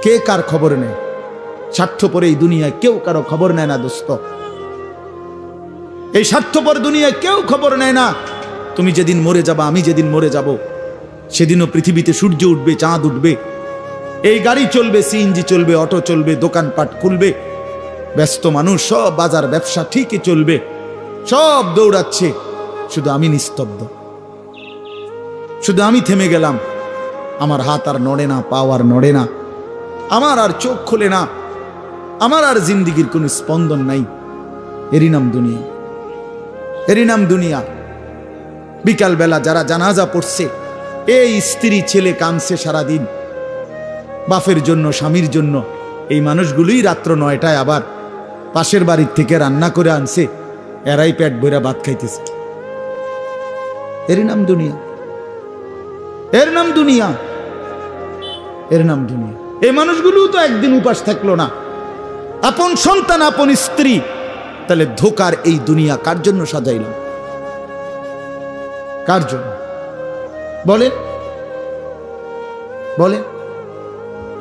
কে কার খবর নেয়? স্বার্থপর এই দুনিয়ায় কেউ কারো খবর নেয় না দোস্ত। এই স্বার্থপর দুনিয়ায় কেউ খবর নেয় না। তুমি যেদিন মরে যাবা, আমি যেদিন মরে যাব, সেদিনও পৃথিবীতে সূর্য উঠবে, চাঁদ উঠবে, এই গাড়ি চলবে, সিএনজি চলবে, অটো চলবে, দোকানপাট খুলবে, ব্যস্ত মানুষ সব বাজার ব্যবসা ঠিকই চলবে, সব দৌড়াচ্ছে, শুধু আমি নিস্তব্ধ, শুধু আমি থেমে গেলাম। আমার হাত আর নড়ে না, পাও আর নড়ে না, আমার আর চোখ খোলে না, আমার আর জিন্দিগির কোনো স্পন্দন নাই। এরই নাম দুনিয়া, এরই নাম দুনিয়া। বিকালবেলা যারা জানাজা পড়ছে, এই স্ত্রী ছেলে কাঁদছে সারাদিন বাপের জন্য, স্বামীর জন্য। এই মানুষগুলোই রাত্র 9টায় আবার পাশের বাড়ির থেকে রান্না করে আনছে, এরাই পেট ভরা ভাত খাইতেছে। এর নাম দুনিয়া, এর নাম দুনিয়া, এর নাম দুনিয়া। এই মানুষগুলো তো একদিন উপাস থাকলো না, আপন সন্তান, আপন স্ত্রী। তাহলে ধোকার এই দুনিয়া কার জন্য সাজাইলাম? কার জন্য বলেন, বলেন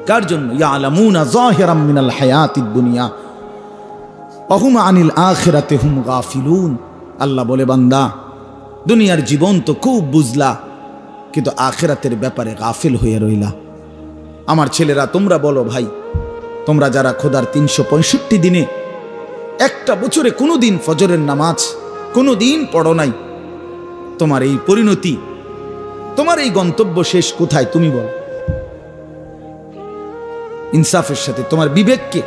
কার জন্য? ইয়ালামুনা যাহিরাম মিনাল হায়াতিদ দুনিয়া ওয়া হুম আনিল আখিরাতি হুম গাফিলুন। আল্লাহ বলে, বান্দা দুনিয়ার জীবন তো খুব বুঝলা, কিন্তু আখিরাতের ব্যাপারে গাফিল হয়ে রইলা। আমার ছেলেরা, তোমরা বলো ভাই, তোমরা যারা খোদার 365 দিনে একটা বছরে কোনোদিন ফজরের নামাজ কোনোদিন পড়ো নাই, তোমার এই পরিণতি, তোমার এই গন্তব্য শেষ কোথায়? তুমি বলো ইনসাফের সাথে। তোমার বিবেককে,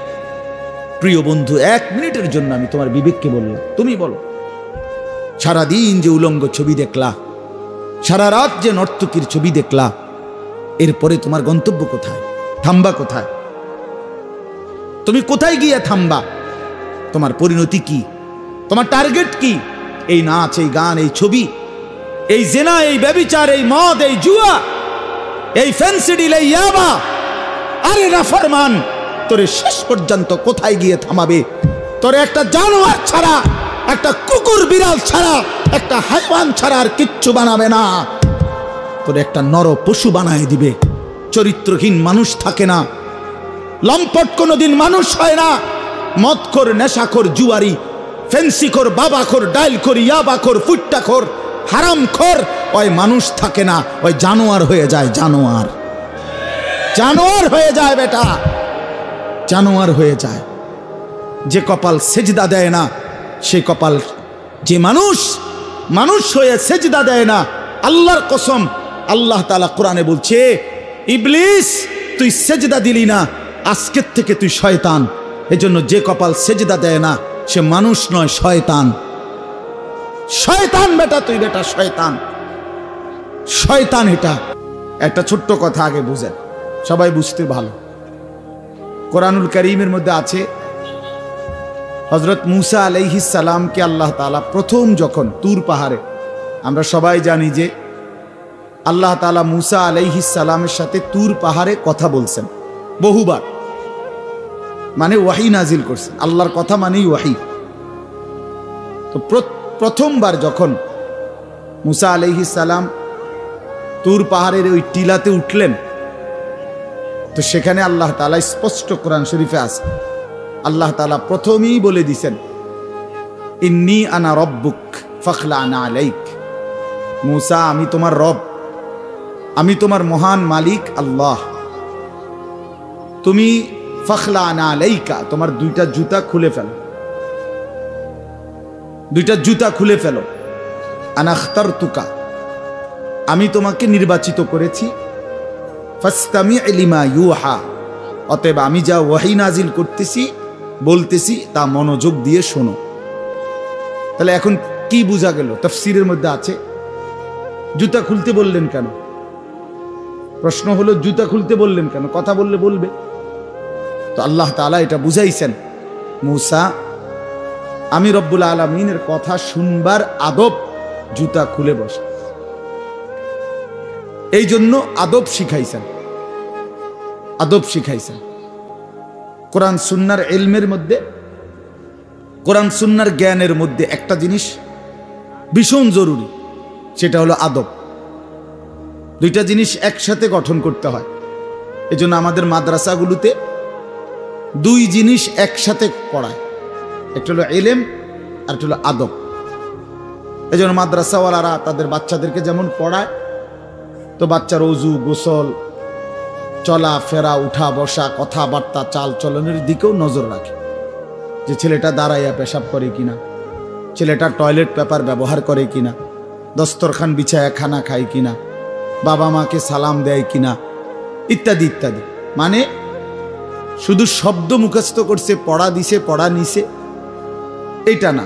প্রিয় বন্ধু, 1 মিনিটের জন্য আমি তোমার বিবেককে বললাম, তুমি বলো, সারাদিন যে উলঙ্গ ছবি দেখলা, সারা রাত যে নর্তকীর ছবি দেখলা, এরপরে তোমার গন্তব্য কোথায়? থামবা কোথায়? তুমি কোথায় গিয়ে থামবা? তোমার পরিণতি কি? তোমার টার্গেট কি? এই নাচ, এই গান, এই ছবি, এই জেনা, এই ব্যভিচার, এই মদ, এই জুয়া, এই ফেন্সিডিল, এই ইয়াবা, আরে নাফরমান, তোরে শেষ পর্যন্ত কোথায় গিয়ে থামাবে? তোরে একটা জানোয়ার ছাড়া, একটা কুকুর বিড়াল ছাড়া, একটা হাইওয়ান ছাড়া আর কিচ্ছু বানাবে না। তোরে একটা নর পশু বানায় দিবে। চরিত্রহীন মানুষ থাকে না, লম্পট কোনোদিন মানুষ হয় না। মদখোর, নেশাখোর, জুয়ারি, ফেন্সিখোর, বাবাখোর, ডাইলখোর, ইয়াবাখোর, ফুট্টাখোর, হারামখোর, ওই মানুষ থাকে না, ওই জানোয়ার হয়ে যায়। জানোয়ার, জানোয়ার হয়ে যায় বেটা, জানোয়ার হয়ে যায়। যে কপাল সেজদা দেয় না, সে কপাল, যে মানুষ মানুষ হয়ে সেজদা দেয় না, আল্লাহর কসম, আল্লাহ তাআলা কোরআনে বলছে, ইবলিস তুই সেজদা দিলি না, আজকের থেকে তুই শয়তান। এজন্য যে কপাল সেজদা দেয় না, সে মানুষ নয়, শয়তান। শয়তান বেটা, তুই বেটা শয়তান, শয়তান। এটা একটা ছোট্ট কথা আগে বুঝেন, সবাই বুঝতে ভালো। কোরআনুল কারীমের মধ্যে আছে, হযরত মূসা আলাইহিস সালামকে আল্লাহ তাআলা প্রথম যখন তুর পাহাড়ে, আমরা সবাই জানি যে আল্লাহ তাআলা মূসা আলাইহিস সালামের সাথে তুর পাহাড়ে কথা বলছেন বহুবার, মানে ওয়াহি নাজিল করছেন। আল্লাহর কথা মানেই ওয়াহি। তো প্রথমবার যখন মূসা আলাইহিস সালাম তুর পাহাড়ের ওই টিলাতে উঠলেন, তো সেখানে আল্লাহ তাআলা স্পষ্ট কোরআন শরীফে আছে, আল্লাহ তাআলা প্রথমেই বলে দিছেন, ইন্নী আনা রব্বুক ফাখলা'না আলাইক। মূসা, আমি তোমার রব, আমি তোমার মহান মালিক আল্লাহ। তুমি ফাখলা'না আলাইকা, তোমার 2টা জুতা খুলে ফেলো, 2টা জুতা খুলে ফেলো। আনা আখতারতুকা, আমি তোমাকে নির্বাচিত করেছি। ফাসতামি' লিমা ইউহা, অতএব আমি যা ওয়াহি নাজিল করতেছি, বলতেছি, তা মনোযোগ দিয়ে শোনো। তাহলে এখন কি বোঝা গেল? তাফসীরের মধ্যে আছে, জুতা খুলতে বললেন কেন? প্রশ্ন হলো, জুতা খুলতে বললেন কেন? কথা বললে বলবে। তো আল্লাহ তাআলা এটা বুঝাইছেন, মূসা, আমি রব্বুল আলামিনের কথা শুনবার আদব, জুতা খুলে বসে। এই জন্য আদব শিখাইছেন, আদব শিখাইছেন। কোরআন সুন্নাহর ইলমের মধ্যে, কোরআন সুন্নাহর জ্ঞানের মধ্যে একটা জিনিস ভীষণ জরুরি, সেটা হলো আদব। 2টা জিনিস একসাথে গঠন করতে হয়। এজন্য আমাদের মাদ্রাসাগুলোতে দুই জিনিস একসাথে পড়ায়, একটা হলো ইলম আর একটা হলো আদব। এজন্য মাদ্রাসাওয়ালারা তাদের বাচ্চাদেরকে যেমন পড়ায়, তো বাচ্চার ওযু, গোসল, চলা ফেরা, উঠা বসা, কথাবার্তা, চাল চলনের দিকেও নজর রাখে, যে ছেলেটা দাঁড়াইয়া পেশাব করে কিনা, ছেলেটা টয়লেট পেপার ব্যবহার করে কিনা, দস্তরখান বিছায়া খানা খায় কিনা, বাবা মাকে সালাম দেয় কিনা, ইত্যাদি ইত্যাদি। মানে শুধু শব্দ মুখস্থ করছে, পড়া দিছে, পড়া নিছে, এটা না,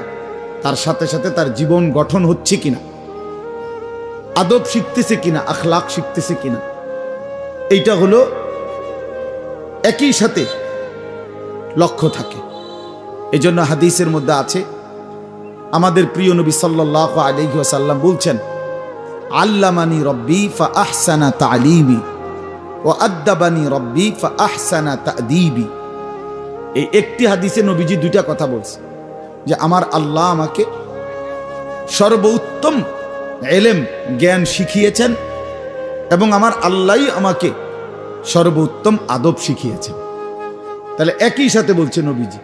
তার সাথে সাথে তার জীবন গঠন হচ্ছে কিনা, আদব শিখতেছে কিনা, আখলাক শিখতেছে কিনা, এইটা হলো একই সাথে লক্ষ্য থাকে। এজন্য হাদিসের মধ্যে আছে, আমাদের প্রিয় নবী সাল্লাল্লাহু আলাইহি ওয়াসাল্লাম বলছেন, আল্লামানি রব্বি ফা আহসানা তালিমি ওয়া আদ্দাবানি রব্বি ফা আহসানা তাদিবি। এই একটি হাদিসে নবীজি দুইটা কথা বলছে, যে আমার আল্লাহ আমাকে সর্বোত্তম ইলম জ্ঞান শিখিয়েছেন এবং আমার আল্লাহই আমাকে সর্বোত্তম আদব শিখিয়েছেন। তাহলে একই সাথে বলছে নবীজি,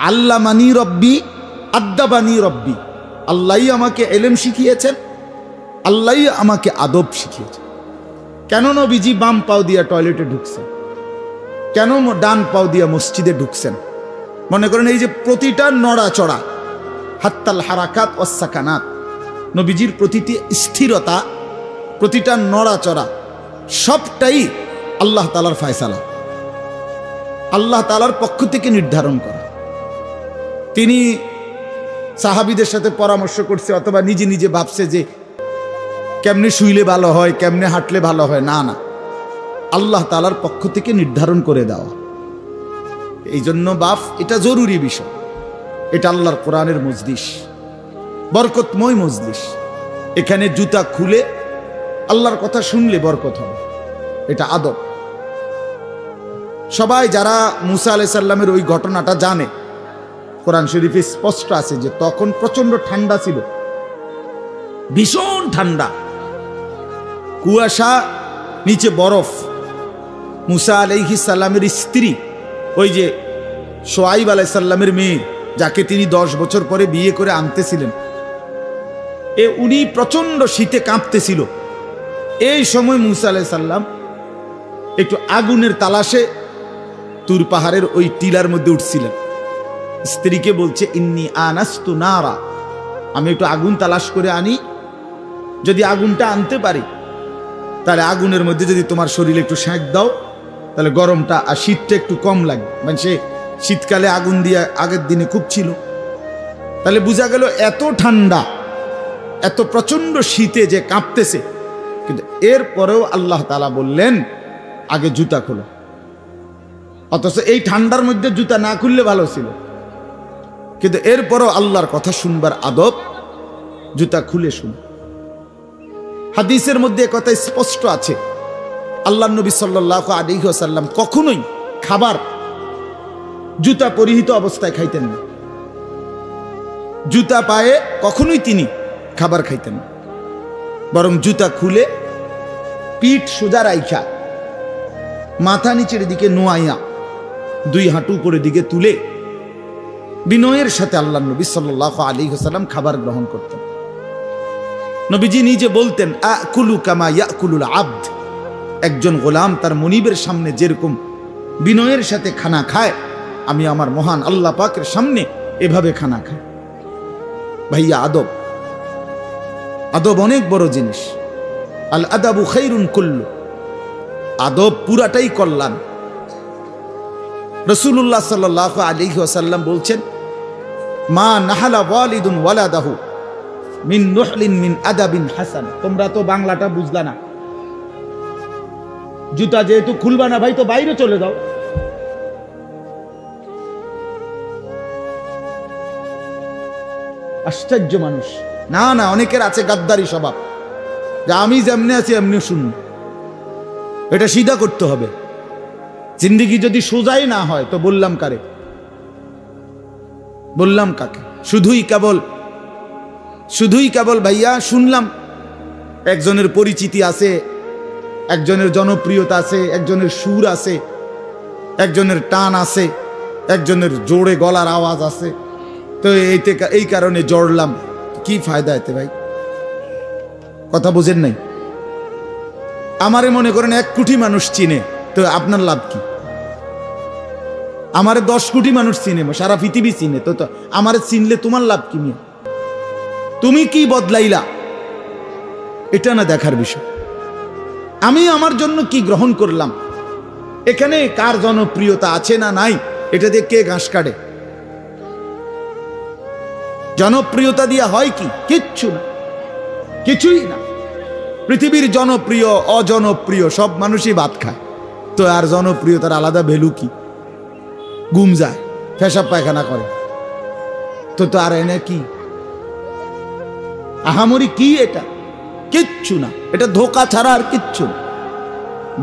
আল্লামানি রব্বি আদ্দাবানি রব্বি, আল্লাহই আমাকে ইলম শিখিয়েছেন, আল্লাহই আমাকে আদব শিখিয়েছেন। কেন নবীজি বাম পাও দিয়া টয়লেটে ঢুকছেন? কেন ডান পাও দিয়া মসজিদে ঢুকছেন? মনে করেন এই যে প্রতিটা নড়াচড়া, হাত্তাল হারাকাত ওয়াস সাকানাত, নবীজির প্রতিটি স্থিরতা, প্রতিটা নড়াচড়া, সবটাই আল্লাহ তাআলার ফয়সালা, আল্লাহ তাআলার পক্ষ থেকে নির্ধারণ করা। তিনি সাহাবীদের সাথে পরামর্শ করছে অথবা নিজে নিজে ভাবছে যে কেমনে শুইলে ভালো হয়, কেমনে হাঁটলে ভালো হয়, না না, আল্লাহ তাআলার পক্ষ থেকে নির্ধারণ করে দেওয়া। এই জন্য বাপ, এটা জরুরি বিষয়। এটা আল্লাহর কোরআনের মজলিস, বরকতময় মজলিস। এখানে জুতা খুলে আল্লাহর কথা শুনলে বরকত হবে, এটা আদব। সবাই যারা মুসা আলাইহিস সালামের ওই ঘটনাটা জানে, কোরআন শরীফে স্পষ্ট আছে যে তখন প্রচন্ড ঠান্ডা ছিল, ভীষণ ঠান্ডা, কুয়াশা, নিচে বরফ। মুসা আলাইহিস সালামের স্ত্রী, ওই যে শোয়াইব আলাইহিস সালামের মেয়ে, যাকে তিনি 10 বছর পরে বিয়ে করে আনতেছিলেন, উনি প্রচন্ড শীতে কাঁপতেছিল। এই সময় মুসা আলাইহিস সালাম একটু আগুনের তালাশে তুর পাহাড়ের ওই টিলার মধ্যে উঠছিলেন। স্ত্রীকে বলছে, ইন্নী আনাস্তু নারা, আমি একটু আগুন তালাশ করে আনি, যদি আগুনটা আনতে পারি তাহলে আগুনের মধ্যে যদি তোমার শরীরে একটু সেঁক দাও, তাহলে গরমটা আর শীতটা একটু কম লাগবে। মানে সে শীতকালে আগুন দিয়ে আগের দিনে খুব ছিল, তাহলে বোঝা গেল এত ঠান্ডা, এত প্রচন্ড শীতে যে কাঁপতেছে। কিন্তু এরপরেও আল্লাহ তাআলা বললেন, আগে জুতা খোলো। অথচ এই ঠান্ডার মধ্যে জুতা না খুললে ভালো ছিল, কিন্তু এরপরও আল্লাহর কথা শুনবার আদব, জুতা খুলে শুন। হাদিসের মধ্যে কথা স্পষ্ট আছে, আল্লাহর নবী সাল্লাল্লাহু আলাইহি ওয়াসাল্লাম কখনোই খাবার জুতা পরিহিত অবস্থায় খাইতেন না। জুতা পায়ে কখনোই তিনি খাবার খাইতেন না, বরং জুতা খুলে পিঠ সোজা রাইখা, মাথা নিচের দিকে নোয়াইয়া, 2 হাঁটু উপরের দিকে তুলে বিনয়ের সাথে আল্লাহর নবী সাল্লাল্লাহু আলাইহি ওয়াসাল্লাম খাবার গ্রহণ করতেন। নবীজি নিজে বলতেন, আকুলু কামা ইয়াকুলুল আবদ, একজন গোলাম তার মনিবের সামনে যেরকম বিনয়ের সাথে খানা খায়, আমি আমার মহান আল্লাহ পাকের সামনে এভাবে খানা খাই। ভাইয়া, আদব, আদব অনেক বড় জিনিস। আল আদাবু খাইরুন কুল্লু, আদব পুরাটাই কল্যাণ। রাসূলুল্লাহ সাল্লাল্লাহু আলাইহি ওয়াসাল্লাম বলছেন, মা নাহালা ওয়ালিদুন ওয়ালাদাহু মিন নুহলিন মিন আদাবিন হাসান। তোমরা তো বাংলাটা বুঝলা না, জুতা যেহেতু খুলবা না ভাই, তো বাইরে চলে যাও। আশ্চর্য মানুষ। না না, অনেকের আছে গাদ্দারি স্বভাব, যে আমি যেমনি আছি এমনি শুনুন। এটা সিধা করতে হবে। জিন্দেগি যদি সোজাই না হয় তো বললাম কারে, বললাম কাকে? শুধুই কেবল ভাইয়া শুনলাম একজনের পরিচিতি আছে, একজনের জনপ্রিয়তা আছে, একজনের সুর আছে, একজনের টান আছে, একজনের জোরে গলার আওয়াজ আছে। তো এই কারণে জড়লাম। কি ফায়দা এতে ভাই? কথা বুঝেন নাই? আমারে মনে করেন 1 কোটি মানুষ চিনে, তো আপনার লাভ কি? আমারে 10 কোটি মানুষ চিনে, সারা পৃথিবী চিনে, তো আমারে চিনলে তোমার লাভ কি? নিয়ে তুমি কি বদলাইলা, এটা না দেখার বিষয়। আমি আমার জন্য কি গ্রহণ করলাম, এখানে কার জনপ্রিয়তা আছে না নাই, এটা দিয়ে কে ঘাস কাটে? জনপ্রিয়তা দিয়ে হয় কি? কিচ্ছু না, কিছুই না। পৃথিবীর জনপ্রিয় অজনপ্রিয় সব মানুষই ভাত খায়, তো আর জনপ্রিয়তার আলাদা ভ্যালু কি? ঘুম যায়, পেশাব পায়খানা করে, তো আর এনে কি আহামরি কি? এটা কিচ্ছু না, এটা ধোঁকা ছাড়া আর কিচ্ছু না,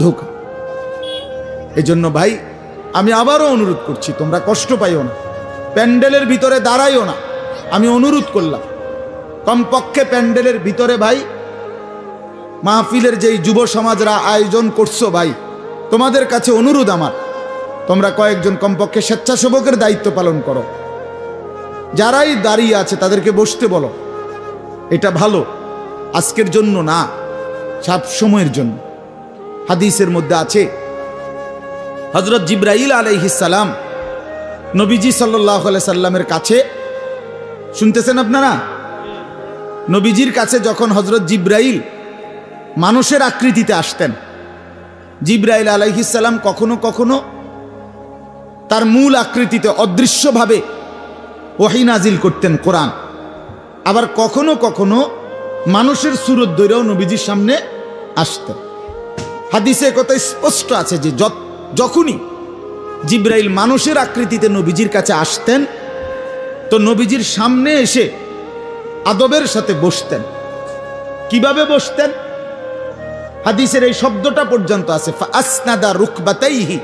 ধোঁকা। এই জন্য ভাই আমি আবারও অনুরোধ করছি, তোমরা কষ্ট পাইও না, প্যান্ডেলের ভিতরে দাঁড়াইও না। আমি অনুরোধ করলাম, কমপক্ষে প্যান্ডেলের ভিতরে ভাই মাহফিলের যেই যুব সমাজরা আয়োজন করছো ভাই, তোমাদের কাছে অনুরোধ আমার, তোমরা কয়েকজন কমপক্ষে স্বেচ্ছাসেবকের দায়িত্ব পালন করো। যারাই দাঁড়িয়ে আছে তাদেরকে বসতে বলো। এটা ভালো, আজকের জন্য না, সব সময়ের জন্য। হাদিসের মধ্যে আছে হযরত জিবরাইল আলাইহিস সালাম নবীজি সাল্লাল্লাহু আলাইহি সাল্লামের কাছে, শুনতেছেন আপনারা? নবীজির কাছে যখন হযরত জিবরাইল মানুষের আকৃতিতে আসতেন, জিবরাইল আলাইহিস সালাম কখনো কখনো তার মূল আকৃতিতে অদৃশ্যভাবে ওহী নাজিল করতেন, কোরআন। আবার কখনো কখনো মানুষের সুরত ধরেও নবীজির সামনে আসতেন। হাদিসে কথা স্পষ্ট আছে যে যখনই জিবরাইল মানুষের আকৃতিতে নবীজির কাছে আসতেন, তো নবীজির সামনে এসে আদবের সাথে বসতেন। কিভাবে বসতেন? হাদিসের এই শব্দটা পর্যন্ত আছে, ফাসনাদা রুকবাতাইহি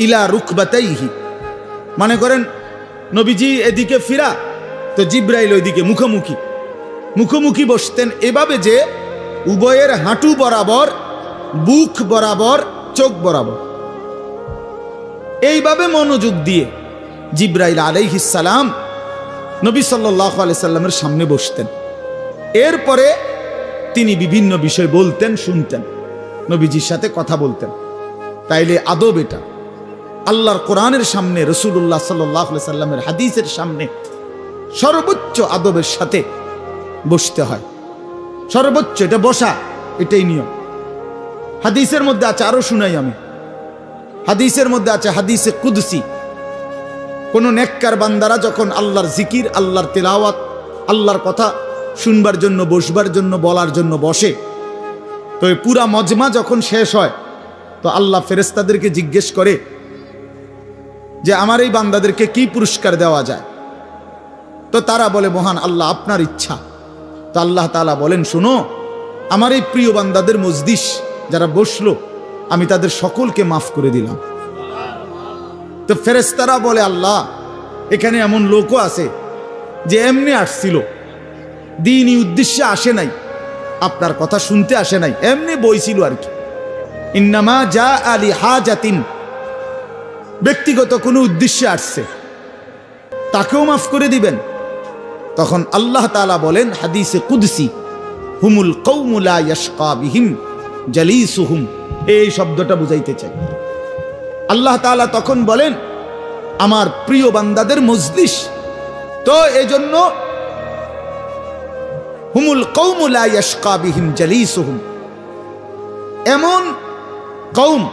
ইলা রুকবাতাইহি। মানে করেন নবীজি এদিকে ফিরা, তো জিবরাইল ওইদিকে মুখোমুখি মুখোমুখি বসতেন, এভাবে যে উভয়ের হাঁটু বরাবর, বুক বরাবর, চোখ বরাবর, এইভাবে মনোযোগ দিয়ে জিবরাইল আলাইহিস সালাম নবী সাল্লাল্লাহু আলাইহি সাল্লামের সামনে বসতেন। এরপরে তিনি বিভিন্ন বিষয় বলতেন, শুনতেন, নবীজির সাথে কথা বলতেন। তাইলে আদব এটা। আল্লাহর কোরআনের সামনে, রাসূলুল্লাহ সাল্লাল্লাহু আলাইহি সাল্লামের হাদিসের সামনে সর্বোচ্চ আদবের সাথে বসতে হয়, সর্বোচ্চ। এটা বসা, এটাই নিয়ম। হাদিসের মধ্যে আছে, আরো শুনাই আমি, হাদিসের মধ্যে আছে, হাদিসে কুদসি, কোন নেককার বান্দারা যখন আল্লাহর জিকির, আল্লাহর তেলাওয়াত, আল্লাহর কথা শুনবার জন্য, বসবার জন্য, বলার জন্য বসে, তো এই পুরা মজমা যখন শেষ হয়, তো আল্লাহ ফেরেশতাদেরকে জিজ্ঞেস করে যে আমার এই বান্দাদেরকে কি পুরস্কার দেওয়া যায়? তো তারা বলে, মহান আল্লাহ, আপনার ইচ্ছা। তো আল্লাহ তাআলা বলেন, শুনো, আমার এই প্রিয় বান্দাদের মজলিস যারা বসলো, আমি তাদের সকলকে মাফ করে দিলাম। তো ফেরেশতারা বলে, আল্লাহ, এখানে এমন লোকও আছে যে এমনি আসছিল, দ্বীনি উদ্দেশ্যে আসে নাই, আপনার কথা শুনতে আসে নাই, এমনি বইছিল আর কি। ইন্নামা জা আলি হাজাতিন, ব্যক্তিগত কোনো উদ্দেশ্যে আসছে, তাকেও মাফ করে দিবেন। তখন আল্লাহ তাআলা বলেন হাদিসে কুদসি, হুমুল কওমু লা ইয়াশকা বিহিম জালিসুহুম, এই শব্দটা বুঝাইতে চাই। আল্লাহ তাআলা তখন বলেন আমার প্রিয় বান্দাদের মজলিস, তো এজন্য হুমুল কওমু লা ইয়াশকা বিহিম জালিসুহুম, এমন কওম,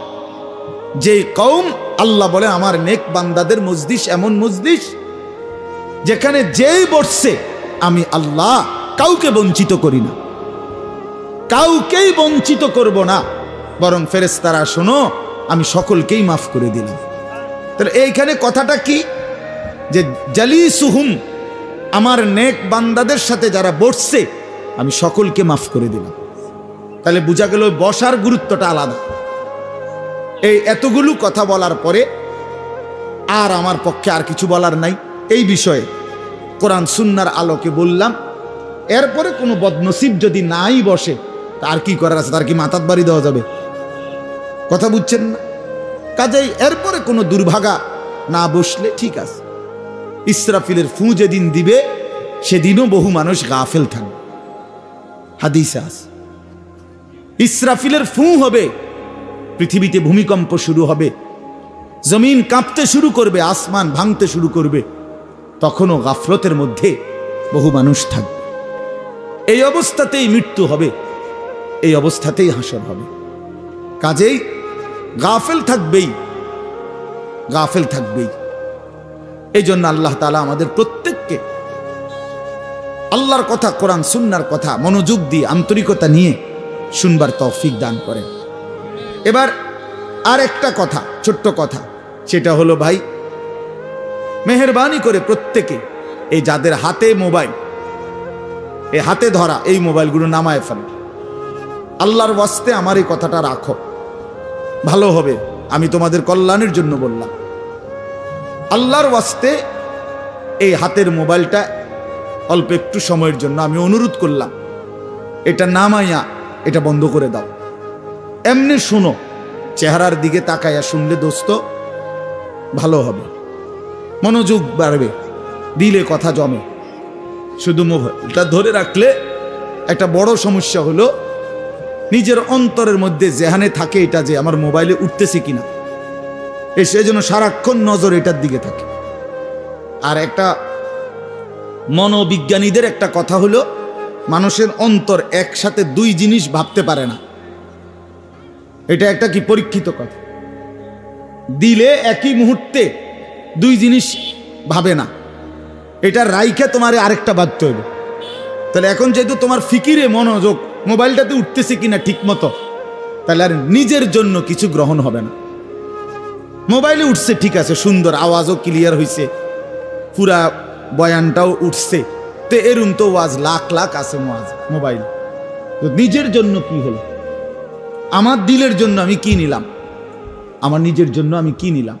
যে কওম, আল্লাহ বলে আমার নেক বান্দাদের মজলিস এমন মজলিস যেখানে যেই বসছে আমি আল্লাহ কাউকে বঞ্চিত করি না, কাউকেই বঞ্চিত করব না, বরং ফেরেশতারা শোনো, আমি সকলকেই মাফ করে দিলাম। তাহলে এইখানে কথাটা কি? যে জালিসুহুম, আমার নেক বান্দাদের সাথে যারা বসছে আমি সকলকে মাফ করে দিলাম। তাহলে বোঝা গেল বসার গুরুত্বটা আলাদা। এই এতগুলো কথা বলার পরে আর আমার পক্ষে আর কিছু বলার নাই এই বিষয়ে। কোরআন সুন্নাহর আলোকে বললাম। এরপরে কোনো বদনসিব যদি নাই বসে, তার কি করার আছে? তার কি মাথাত বাড়ি দেওয়া যাবে? কথা বুঝছেন না? কাজেই এরপরে কোনো দুর্ভাগা না বসলে ঠিক আছে। ইসরাফিলের ফু যেদিন দিবে সেদিনও বহু মানুষ গাফেল থাকবে। হাদিসে আছে ইসরাফিলের ফু হবে, পৃথিবীতে ভূমিকম্প শুরু হবে, জমিন কাঁপতে শুরু করবে, আসমান ভাঙতে শুরু করবে, তখনও গাফলতের মধ্যে বহু মানুষ থাকবে। এই অবস্থাতেই মৃত্যু হবে, এই অবস্থাতেই হাসর হবে। কাজেই গাফেল থাকবেই, গাফেল থাকবেই। এই জন্য আল্লাহ তাআলা আমাদের প্রত্যেককে আল্লাহর কথা, কোরআন সুন্নাহর কথা মনোযোগ দিয়ে আন্তরিকতা নিয়ে শুনবার তৌফিক দান করেন। এবার আর একটা কথা, ছোট্ট কথা, সেটা হলো ভাই, মেহেরবানি করে প্রত্যেকে এই যাদের হাতে মোবাইল, এই হাতে ধরা এই মোবাইলগুলো নামায় ফেলো। আল্লাহর ওয়াস্তে আমার এই কথাটা রাখো, ভালো হবে। আমি তোমাদের কল্যাণের জন্য বললাম। আল্লাহর ওয়াস্তে এই হাতের মোবাইলটা অল্প একটু সময়ের জন্য আমি অনুরোধ করলাম, এটা নামাইয়া এটা বন্ধ করে দাও। এমনি শুনো, চেহারার দিকে তাকাইয়া শুনলে দোস্ত ভালো হবে, মনোযোগ বাড়বে, দিলে কথা জমে। শুধু মোবাইলটা ধরে রাখলে একটা বড় সমস্যা হলো নিজের অন্তরের মধ্যে জেহানে থাকে এটা যে আমার মোবাইলে উঠতেছে কিনা, সেজন্য সারাক্ষণ নজর এটার দিকে থাকে। আর একটা মনোবিজ্ঞানীদের একটা কথা হলো, মানুষের অন্তর একসাথে দুই জিনিস ভাবতে পারে না। এটা একটা কি পরীক্ষিত কথা, দিলে একই মুহূর্তে দুই জিনিস ভাবে না, এটা রাইখে তোমার আরেকটা ভাবতে হবে। তাহলে এখন যেহেতু তোমার ফিকিরে মনোযোগ মোবাইলটাতে উঠতেছে কিনা ঠিক মতো, তাহলে আর নিজের জন্য কিছু গ্রহণ হবে না। মোবাইলে উঠছে ঠিক আছে, সুন্দর, আওয়াজও ক্লিয়ার হয়েছে, পুরা বয়ানটাও উঠছে, তো এরম তো ওয়াজ লাখ লাখ আছে মোবাইল। তো নিজের জন্য কি হলো? আমার দিলের জন্য আমি কি নিলাম? আমার নিজের জন্য আমি কি নিলাম?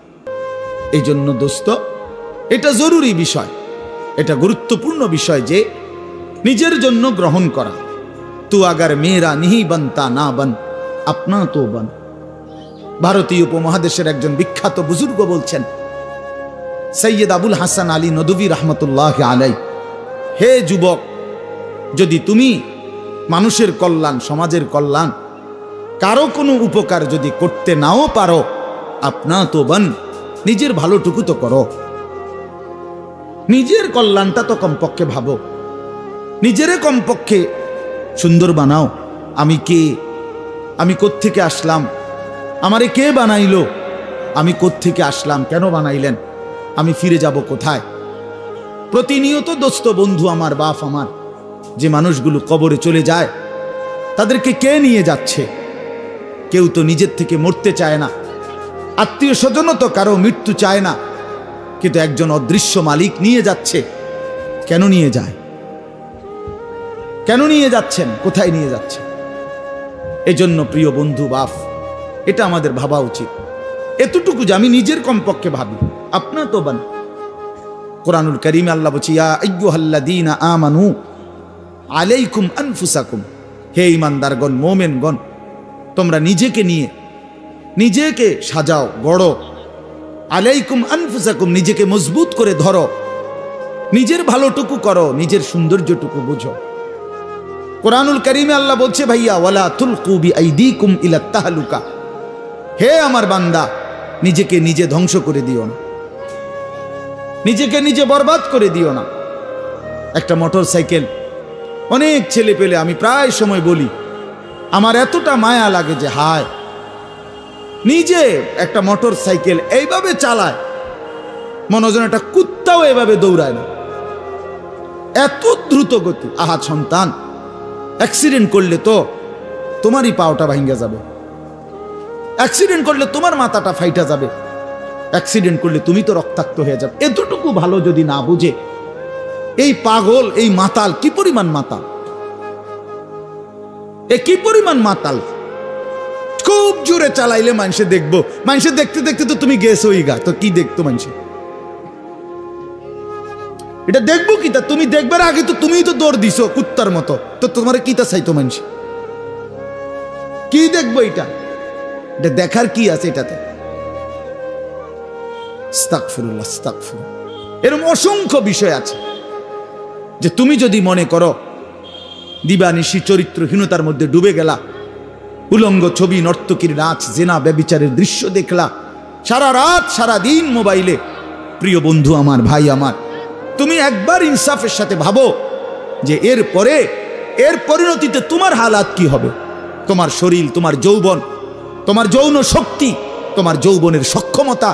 এই জন্য দোস্ত, এটা জরুরি বিষয়, এটা গুরুত্বপূর্ণ বিষয় যে নিজের জন্য গ্রহণ করা। তু আগার মেরা নিহি বনতা না বন, আপনা তো বন। ভারতীয় উপমহাদেশের একজন বিখ্যাত বুজুর্গ বলছেন, সৈয়দ আবুল হাসান আলী নদভী রহমতুল্লাহ আলাই, হে যুবক, যদি তুমি মানুষের কল্যাণ, সমাজের কল্যাণ, কারো কোনো উপকার যদি করতে নাও পারো, আপনা তো বন, নিজের ভালোটুকু তো করো, নিজের কল্যাণটা তো কমপক্ষে ভাবো, নিজেরে কমপক্ষে সুন্দর বানাও। আমি কে? আমি কোত্থেকে আসলাম? আমারে কে বানাইলো? আমি কোত্থেকে আসলাম? কেন বানাইলেন? আমি ফিরে যাব কোথায়? প্রতিনিয়ত দোস্ত, বন্ধু আমার, বাপ আমার, যে মানুষগুলো কবরে চলে যায়, তাদেরকে কে নিয়ে যাচ্ছে? কেউ তো নিজের থেকে মরতে চায় না, আত্মীয় স্বজনও তো কারো মৃত্যু চায় না, কিন্তু একজন অদৃশ্য মালিক নিয়ে যাচ্ছে। কেন নিয়ে যায়? কেন নিয়ে যাচ্ছেন? কোথায় নিয়ে যাচ্ছেন? এজন্য প্রিয় বন্ধু, বাপ, এটা আমাদের ভাবা উচিত। এতটুকু যে আমি নিজের কমপক্ষে ভাবি, আপনা তো বান। কোরআনুল কারীমে আল্লাহ বলছে, ইয়া আইয়ুহাল্লাযীনা আমানু আলাইকুম আনফুসাকুম, হে ঈমানদারগণ, মুমিনগণ, তোমরা নিজেকে নিয়ে নিজেকে সাজাও, গড়ো। আলাইকুম আনফুসাকুম, নিজেকে মজবুত করে ধরো, নিজের ভালোটুকু করো, নিজের সৌন্দর্যটুকু বুঝো। কোরআনুল কারীমে আল্লাহ বলছে, ভাইয়া, ওয়ালা তুলকু বিআইদিকুম ইলা তাহলুকা, হে আমার বান্দা, নিজেকে নিজে ধ্বংস করে দিও না, নিজেকে নিজে বরবাদ করে দিও না। একটা মোটর সাইকেল, অনেক ছেলে পেলে, আমি প্রায় সময় বলি, আমার এতটা মায়া লাগে যে হায়, নিজে একটা মোটর সাইকেল এইভাবে চালায়, মনে হয় একটা কুত্তাও এভাবে দৌড়ায় না, এত দ্রুত গতি। আহা সন্তান, অ্যাক্সিডেন্ট করলে তো তোমারই পাওটা ভাঙ্গা যাবে, অ্যাক্সিডেন্ট করলে তোমার মাথাটা ফাইটা যাবে, অ্যাক্সিডেন্ট করলে তুমি তো রক্তাক্ত হয়ে যাবে। এতটুকু ভালো যদি না বুঝে এই পাগল, এই মাতাল, কি পরিমাণ মাতাল, এ কি পরিমাণ মাতাল। খুব জোরে চালাইলে মানুষে দেখবো, মানুষে দেখতে দেখতে তো তুমি গেছো গা, তো কি দেখতো মানুষে? এটা দেখবো কি? তা তুমি দেখবার আগে তো তুমি তো দৌড় দিছো কুত্তার মতো, তো তোমার কি তা চাইতো মানুষ? কি দেখবো এটা? এটা দেখার কি আছে এটাতে? আস্তাগফিরুল্লাহ, আস্তাগফিরুল্লাহ। এরকম অসংখ্য বিষয় আছে যে তুমি যদি মনে করো দিবানিশি চরিত্রহীনতার মধ্যে ডুবে গেলা, উলঙ্গ ছবি, নর্তকীর নাচ, জেনা, ব্যভিচারের দৃশ্য দেখলা, সারা রাত সারা দিন মোবাইলে, প্রিয় বন্ধু আমার, ভাই আমার, তুমি একবার ইনসাফের সাথে ভাবো যে এর পরিণতিতে তোমার হালাত কি হবে। তোমার শরীর, তোমার যৌবন, তোমার যৌন শক্তি, তোমার যৌবনের সক্ষমতা,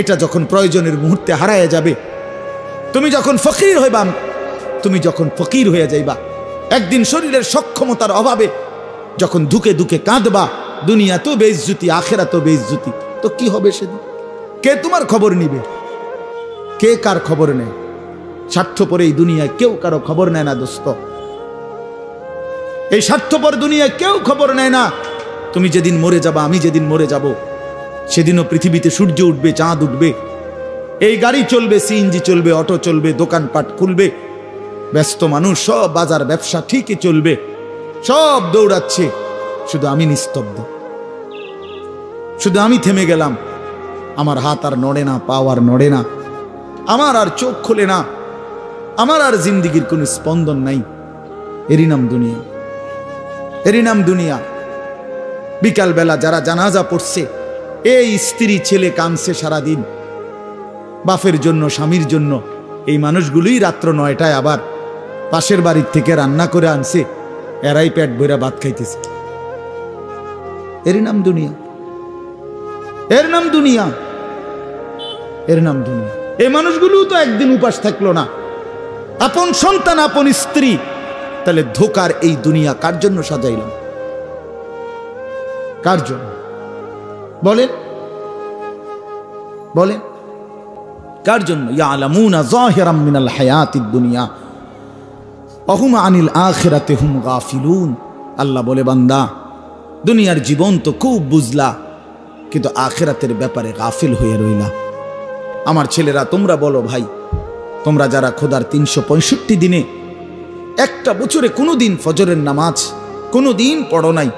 এটা যখন প্রয়োজনের মুহূর্তে হারায় যাবে, তুমি যখন ফকির হয়ে যাইবা, একদিন শরীরের সক্ষমতার অভাবে যখন ধুকে ধুকে কাঁদবা, দুনিয়া তো বেইজ্জতি, আখেরা তো বেইজ্জতি, তো কি হবে সেদিন? কে তোমার খবর নিবে? কে কার খবর নেয়? স্বার্থপর এই দুনিয়ায় কেউ কারো খবর নেয় না দোস্ত। এই স্বার্থপর দুনিয়ায় কেউ খবর নেয় না। তুমি যেদিন মরে যাবা, আমি যেদিন মরে যাব, সেদিনও পৃথিবীতে সূর্য উঠবে, চাঁদ উঠবে, এই গাড়ি চলবে, সিএনজি চলবে, অটো চলবে, দোকানপাট খুলবে, ব্যস্ত মানুষ, সব বাজার ব্যবসা ঠিকই চলবে, সব দৌড়াচ্ছে, শুধু আমি নিস্তব্ধ, শুধু আমি থেমে গেলাম। আমার হাত আর নড়ে না, পা আর নড়ে না, আমার আর চোখ খোলে না, আমার আর জিন্দিগির কোনো স্পন্দন নাই। এরই নাম দুনিয়া, এরই নাম দুনিয়া। বিকালবেলা যারা জানাজা পড়ছে, এই স্ত্রী ছেলে কাঁদছে সারাদিন বাপের জন্য, স্বামীর জন্য, এই মানুষগুলোই রাত্র 9টায় আবার পাশের বাড়ির থেকে রান্না করে আনছে, এরাই পেট ভরা ভাত খাইতেছে। এর নাম দুনিয়া, এর নাম দুনিয়া, এর নাম দুনিয়া। এই মানুষগুলো তো একদিন উপাস থাকলো না, আপন সন্তান, আপন স্ত্রী। তাহলে ধোকার এই দুনিয়া কার জন্য সাজাইলাম? কার জন্য বলেন, বলেন কার জন্য? ইয়ালামুনা যাহিরাম মিনাল হায়াতিদ দুনিয়া ওয়া হুম আনিল আখিরাতি হুম গাফিলুন। আল্লাহ বলে, বান্দা, দুনিয়ার জীবন তো খুব বুঝলা, কিন্তু আখিরাতের ব্যাপারে গাফিল হয়ে রইলা। আমার ছেলেরা, তোমরা বলো ভাই, তোমরা যারা খোদার 365 দিনে একটা বছরে কোনোদিন ফজরের নামাজ কোনোদিন পড়ো নাই,